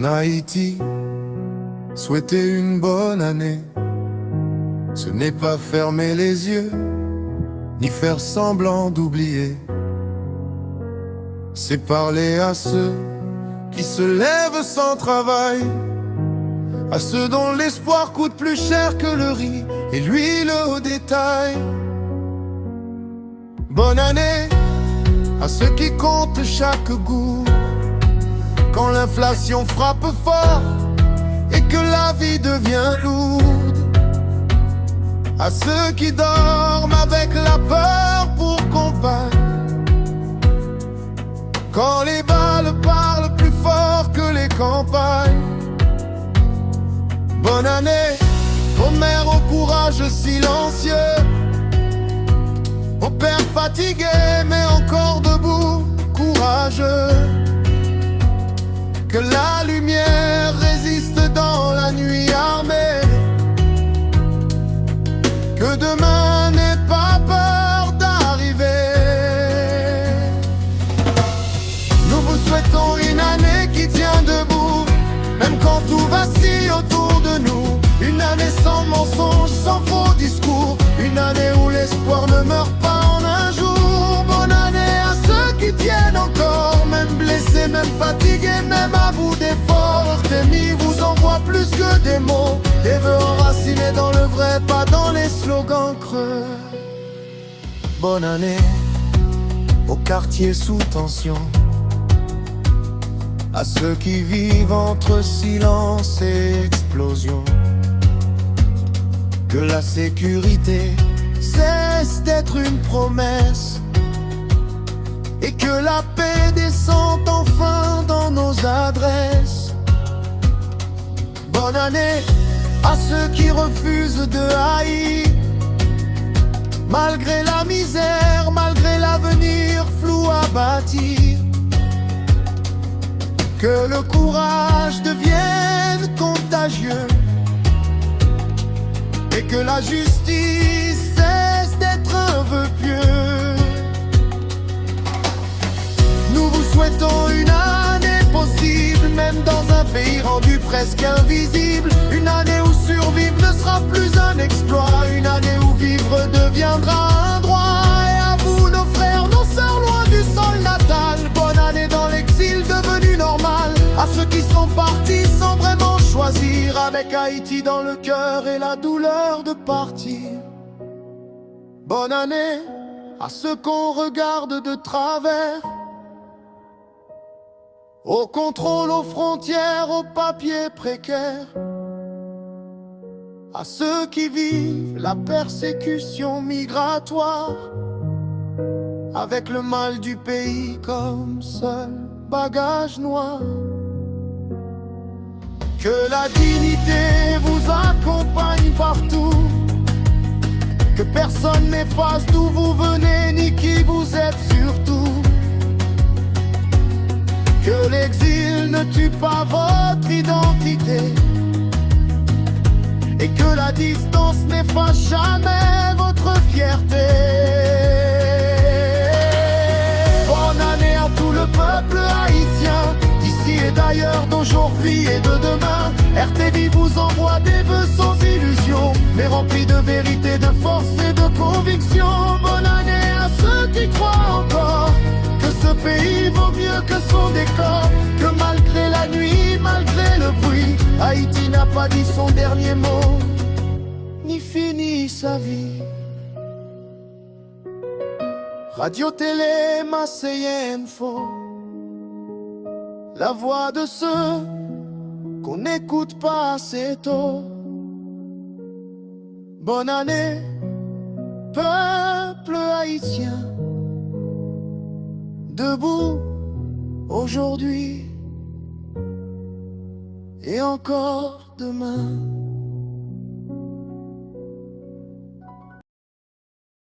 En Haïti, souhaiter une bonne année, ce n'est pas fermer les yeux, ni faire semblant d'oublier. C'est parler à ceux qui se lèvent sans travail, à ceux dont l'espoir coûte plus cher que le riz et l'huile au détail. Bonne année à ceux qui comptent chaque goût, quand l'inflation frappe fort et que la vie devient lourde. À ceux qui dorment avec la peur pour compagne, quand les balles parlent plus fort que les campagnes. Bonne année aux mères au courage silencieux, aux pères fatigués mais encore debout, courageux. Que la lumière résiste dans la nuit armée, que demain n'ait pas peur d'arriver. Nous vous souhaitons une année qui tient debout, même quand tout vacille autour de nous. Une année sans mensonges, sans faux discours, une année où l'espoir ne meurt pas en un jour. Bonne année à ceux qui tiennent encore, même blessés, même fatigués, même à bout d'efforts. Artémis vous envoie plus que des mots, des vœux enracinés dans le vrai, pas dans les slogans creux. Bonne année au quartier sous tension, à ceux qui vivent entre silence et explosion. Que la sécurité cesse d'être une promesse et que la paix descende enfin dans nos adresses. Bonne année à ceux qui refusent de haïr, malgré la misère, malgré l'avenir flou à bâtir. Que le courage devienne contagieux et que la justice cesse d'être un vœu pieux. Nous vous souhaitons une année possible, même dans un pays rendu presque invisible. Une année où survivre ne sera plus un exploit, une année où vivre deviendra un droit. Et à vous nos frères, nos sœurs loin du sol natal, bonne année dans l'exil devenu normal. À ceux qui sont partis sans vraiment choisir, avec Haïti dans le cœur et la douleur de partir. Bonne année à ceux qu'on regarde de travers, au contrôle, aux frontières, aux papiers précaires. À ceux qui vivent la persécution migratoire, avec le mal du pays comme seul bagage noir. Que la dignité vous accompagne partout, que personne n'efface d'où vous venez ni qui vous êtes surtout. Que l'exil ne tue pas votre identité et que la distance n'efface jamais votre fierté. Bonne année à tout le peuple haïtien, d'ici et d'ailleurs, d'aujourd'hui et de demain. RTV vous envoie des vœux sans illusion, mais remplis de vérité, de force et de conviction. Bonne année à ceux qui croient encore que ce pays vaut mieux que son décor, que malgré la nuit, malgré le bruit, Haïti n'a pas dit son dernier mot, ni fini sa vie. Radio Télé Marseille Info, la voix de ceux qu'on n'écoute pas assez tôt. Bonne année, peuple haïtien, debout aujourd'hui et encore demain.